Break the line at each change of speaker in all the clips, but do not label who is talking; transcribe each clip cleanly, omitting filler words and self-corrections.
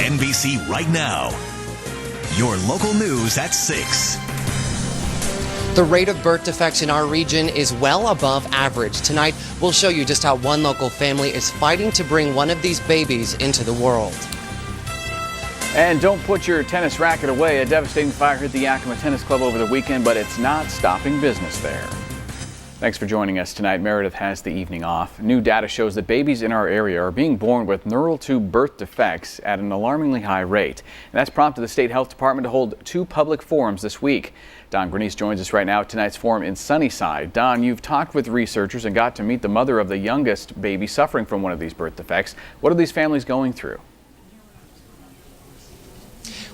NBC Right Now. Your local news at 6.
The rate of birth defects in our region is well above average. Tonight, we'll show you just how one local family is fighting to bring one of these babies into the world.
And don't put your tennis racket away. A devastating fire hit the Yakima Tennis Club over the weekend, but it's not stopping business there. Thanks for joining us tonight. Meredith has the evening off. New data shows that babies in our area are being born with neural tube birth defects at an alarmingly high rate. And that's prompted the state health department to hold 2 public forums this week. Don Grenice joins us right now at tonight's forum in Sunnyside. Don, you've talked with researchers and got to meet the mother of the youngest baby suffering from one of these birth defects. What are these families going through?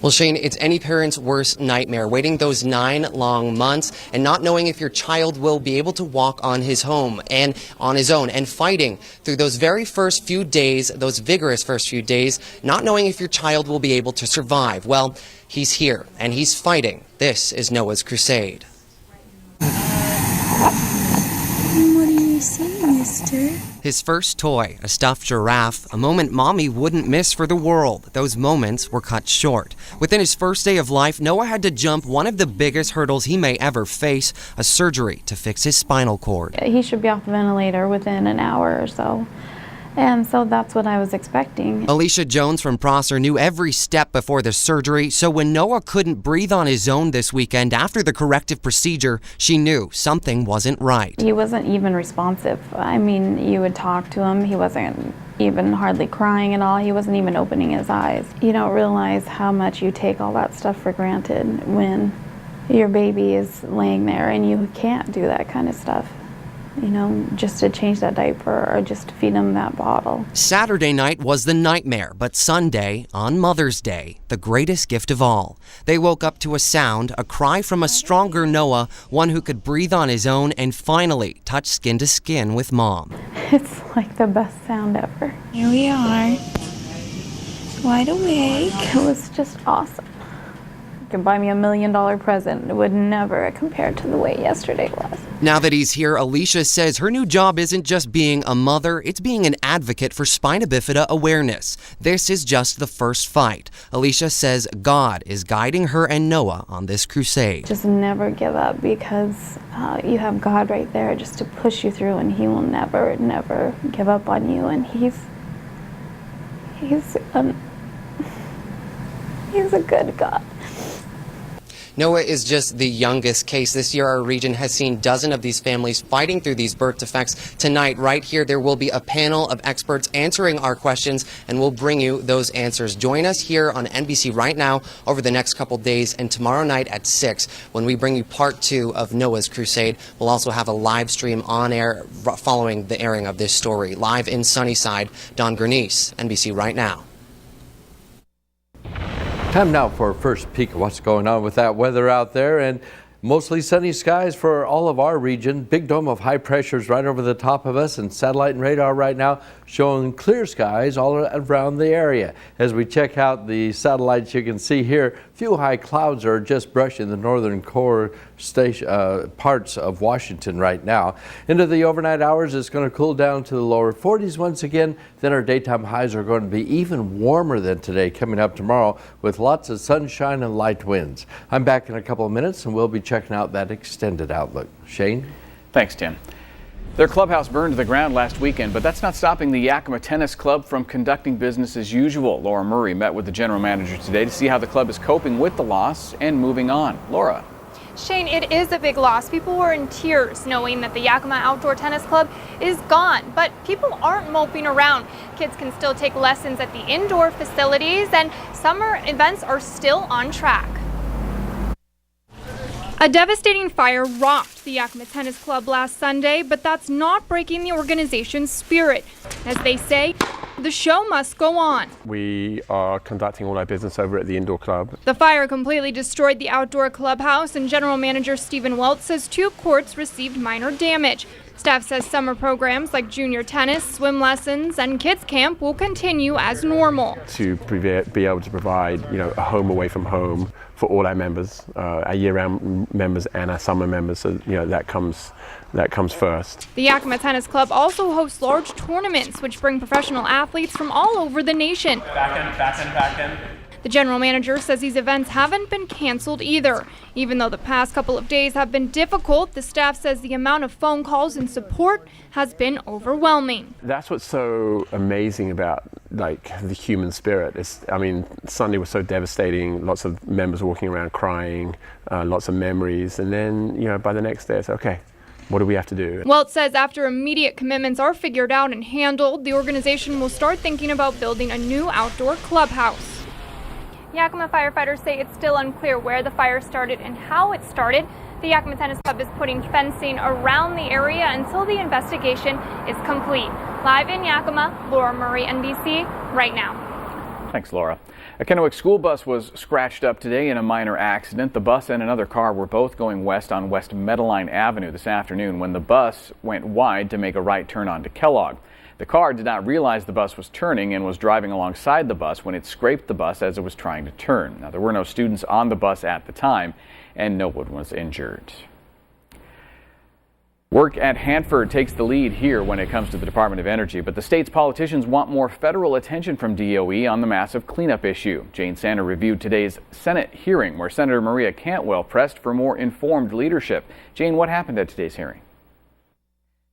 Well, Shane, it's any parent's worst nightmare, waiting those 9 long months and not knowing if your child will be able to walk on his own, and fighting through those very first few days, those vigorous first few days, not knowing if your child will be able to survive. Well, he's here and he's fighting. This is Noah's crusade.
What do you say, mister?
His first toy, a stuffed giraffe, a moment Mommy wouldn't miss for the world. Those moments were cut short. Within his first day of life, Noah had to jump one of the biggest hurdles he may ever face, a surgery to fix his spinal cord.
He should be off the ventilator within an hour or so. And so that's what I was expecting.
Alicia Jones from Prosser knew every step before the surgery, so when Noah couldn't breathe on his own this weekend after the corrective procedure, she knew something wasn't right.
He wasn't even responsive. I mean, you would talk to him, he wasn't even hardly crying at all. He wasn't even opening his eyes. You don't realize how much you take all that stuff for granted when your baby is laying there and you can't do that kind of stuff. You know, just to change that diaper or just to feed him that bottle.
Saturday night was the nightmare, but Sunday, on Mother's Day, the greatest gift of all. They woke up to a sound, a cry from a stronger Noah, one who could breathe on his own and finally touch skin to skin with Mom.
It's like the best sound ever.
Here we are, wide awake.
It was just awesome. You could buy me $1 million present. It would never compare to the way yesterday was.
Now that he's here, Alicia says her new job isn't just being a mother, it's being an advocate for spina bifida awareness. This is just the first fight. Alicia says God is guiding her and Noah on this crusade.
Just never give up, because you have God right there just to push you through, and he will never, never give up on you. And he's a good God.
Noah is just the youngest case. This year, our region has seen dozens of these families fighting through these birth defects. Tonight, right here, there will be a panel of experts answering our questions, and we'll bring you those answers. Join us here on NBC Right Now over the next couple days, and tomorrow night at 6, when we bring you part 2 of Noah's Crusade. We'll also have a live stream on air following the airing of this story. Live in Sunnyside, Don Grenice, NBC Right Now.
Time now for a first peek of what's going on with that weather out there, and mostly sunny skies for all of our region. Big dome of high pressures right over the top of us, and satellite and radar right now showing clear skies all around the area. As we check out the satellites, you can see here few high clouds are just brushing the northern core parts of Washington right now. Into the overnight hours, it's going to cool down to the lower 40s once again. Then our daytime highs are going to be even warmer than today coming up tomorrow, with lots of sunshine and light winds. I'm back in a couple of minutes, and we'll be checking out that extended outlook. Shane?
Thanks, Tim. Their clubhouse burned to the ground last weekend, but that's not stopping the Yakima Tennis Club from conducting business as usual. Laura Murray met with the general manager today to see how the club is coping with the loss and moving on. Laura.
Shane, it is a big loss. People were in tears knowing that the Yakima Outdoor Tennis Club is gone, but people aren't moping around. Kids can still take lessons at the indoor facilities, and summer events are still on track. A devastating fire rocked the Yakima Tennis Club last Sunday, but that's not breaking the organization's spirit. As they say, the show must go on.
We are conducting all our business over at the indoor club.
The fire completely destroyed the outdoor clubhouse, and General Manager Stephen Welts says 2 courts received minor damage. Staff says summer programs like junior tennis, swim lessons, and kids camp will continue as normal.
To be able to provide, a home away from home for all our members, our year-round members and our summer members. So, that comes first.
The Yakima Tennis Club also hosts large tournaments, which bring professional athletes from all over the nation. Back in. The general manager says these events haven't been canceled either. Even though the past couple of days have been difficult, the staff says the amount of phone calls and support has been overwhelming.
That's what's so amazing about the human spirit. Sunday was so devastating. Lots of members walking around crying, lots of memories, and then by the next day it's okay. What do we have to do?
Well, it says after immediate commitments are figured out and handled, the organization will start thinking about building a new outdoor clubhouse. Yakima firefighters say it's still unclear where the fire started and how it started. The Yakima Tennis Club is putting fencing around the area until the investigation is complete. Live in Yakima, Laura Murray, NBC Right Now.
Thanks, Laura. A Kennewick school bus was scratched up today in a minor accident. The bus and another car were both going west on West Meadowline Avenue this afternoon when the bus went wide to make a right turn onto Kellogg. The car did not realize the bus was turning and was driving alongside the bus when it scraped the bus as it was trying to turn. Now, there were no students on the bus at the time, and no one was injured. Work at Hanford takes the lead here when it comes to the Department of Energy, but the state's politicians want more federal attention from DOE on the massive cleanup issue. Jane Sander reviewed today's Senate hearing where Senator Maria Cantwell pressed for more informed leadership. Jane, what happened at today's hearing?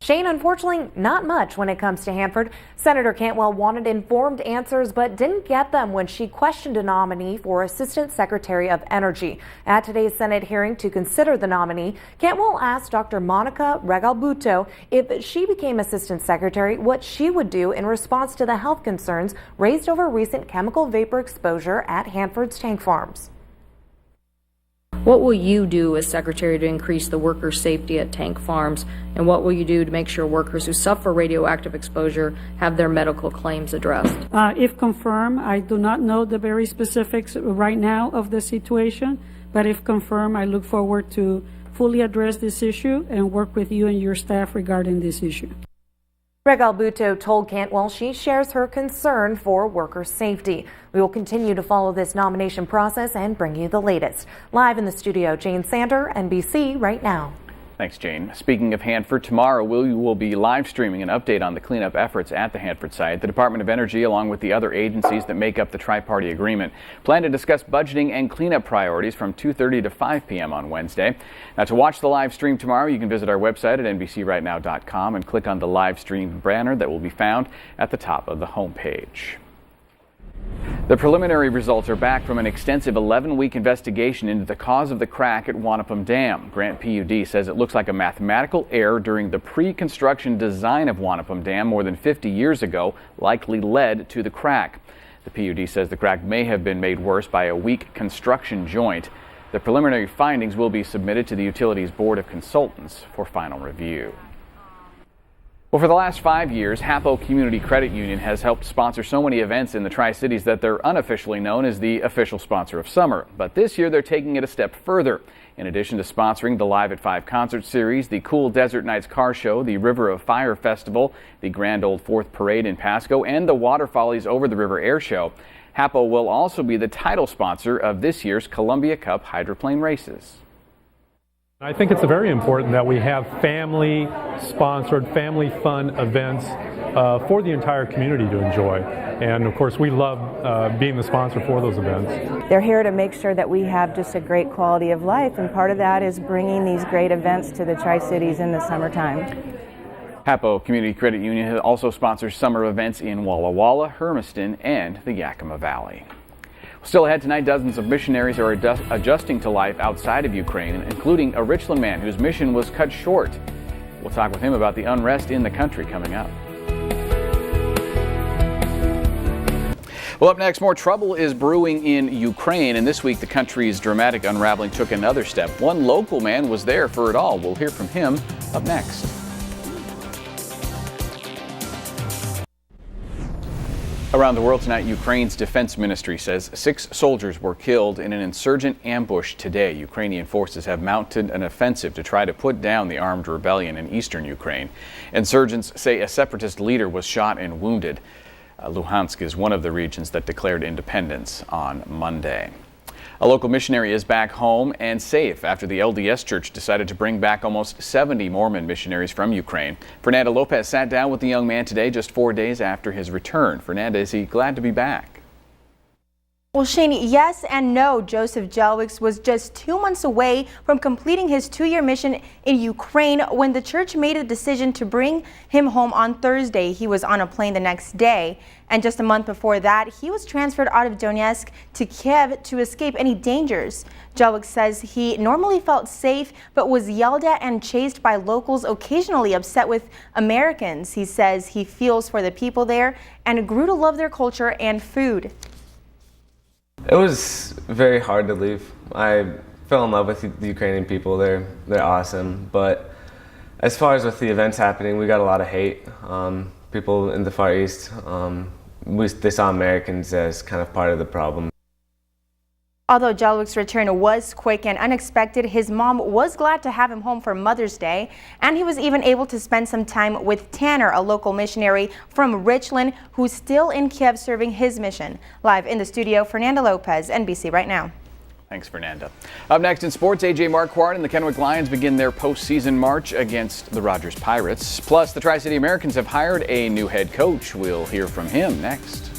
Shane, unfortunately, not much when it comes to Hanford. Senator Cantwell wanted informed answers but didn't get them when she questioned a nominee for Assistant Secretary of Energy. At today's Senate hearing to consider the nominee, Cantwell asked Dr. Monica Regalbuto if she became Assistant Secretary what she would do in response to the health concerns raised over recent chemical vapor exposure at Hanford's tank farms.
What will you do as Secretary to increase the worker safety at tank farms? And what will you do to make sure workers who suffer radioactive exposure have their medical claims addressed?
If confirmed, I do not know the very specifics right now of the situation, but if confirmed, I look forward to fully address this issue and work with you and your staff regarding this issue.
Regalbuto told Cantwell she shares her concern for worker safety. We will continue to follow this nomination process and bring you the latest. Live in the studio, Jane Sander, NBC Right Now.
Thanks, Jane. Speaking of Hanford, tomorrow we will be live streaming an update on the cleanup efforts at the Hanford site. The Department of Energy, along with the other agencies that make up the tri-party agreement, plan to discuss budgeting and cleanup priorities from 2:30 to 5 p.m. on Wednesday. Now, to watch the live stream tomorrow, you can visit our website at NBCRightNow.com and click on the live stream banner that will be found at the top of the homepage. The preliminary results are back from an extensive 11-week investigation into the cause of the crack at Wanapum Dam. Grant PUD says it looks like a mathematical error during the pre-construction design of Wanapum Dam more than 50 years ago likely led to the crack. The PUD says the crack may have been made worse by a weak construction joint. The preliminary findings will be submitted to the Utilities Board of Consultants for final review. Well, for the last 5 years, Hapo Community Credit Union has helped sponsor so many events in the Tri-Cities that they're unofficially known as the official sponsor of summer. But this year, they're taking it a step further. In addition to sponsoring the Live at 5 concert series, the Cool Desert Nights Car Show, the River of Fire Festival, the Grand Old Fourth Parade in Pasco, and the Water Follies Over the River Air Show, Hapo will also be the title sponsor of this year's Columbia Cup hydroplane races.
I think it's very important that we have family-sponsored, family-fun events for the entire community to enjoy. And, of course, we love being the sponsor for those events.
They're here to make sure that we have just a great quality of life, and part of that is bringing these great events to the Tri-Cities in the summertime.
Hapo Community Credit Union also sponsors summer events in Walla Walla, Hermiston, and the Yakima Valley. Still ahead tonight, dozens of missionaries are adjusting to life outside of Ukraine, including a Richland man whose mission was cut short. We'll talk with him about the unrest in the country coming up. Well, up next, more trouble is brewing in Ukraine, and this week the country's dramatic unraveling took another step. One local man was there for it all. We'll hear from him up next. Around the world tonight, Ukraine's defense ministry says 6 soldiers were killed in an insurgent ambush today. Ukrainian forces have mounted an offensive to try to put down the armed rebellion in eastern Ukraine. Insurgents say a separatist leader was shot and wounded. Luhansk is one of the regions that declared independence on Monday. A local missionary is back home and safe after the LDS Church decided to bring back almost 70 Mormon missionaries from Ukraine. Fernanda Lopez sat down with the young man today, just 4 days after his return. Fernanda, is he glad to be back?
Well, Shane, yes and no. Joseph Jelwicks was just 2 months away from completing his 2-year mission in Ukraine when the church made a decision to bring him home on Thursday. He was on a plane the next day. And just a month before that, he was transferred out of Donetsk to Kiev to escape any dangers. Jelwicks says he normally felt safe, but was yelled at and chased by locals, occasionally upset with Americans. He says he feels for the people there and grew to love their culture and food.
It was very hard to leave. I fell in love with the Ukrainian people. They're awesome. But as far as with the events happening, we got a lot of hate. People in the Far East, they saw Americans as kind of part of the problem.
Although Jelwick's return was quick and unexpected, his mom was glad to have him home for Mother's Day, and he was even able to spend some time with Tanner, a local missionary from Richland, who's still in Kiev serving his mission. Live in the studio, Fernanda Lopez, NBC Right Now.
Thanks, Fernanda. Up next in sports, A.J. Marquardt and the Kennewick Lions begin their postseason march against the Rogers Pirates. Plus, the Tri-City Americans have hired a new head coach. We'll hear from him next.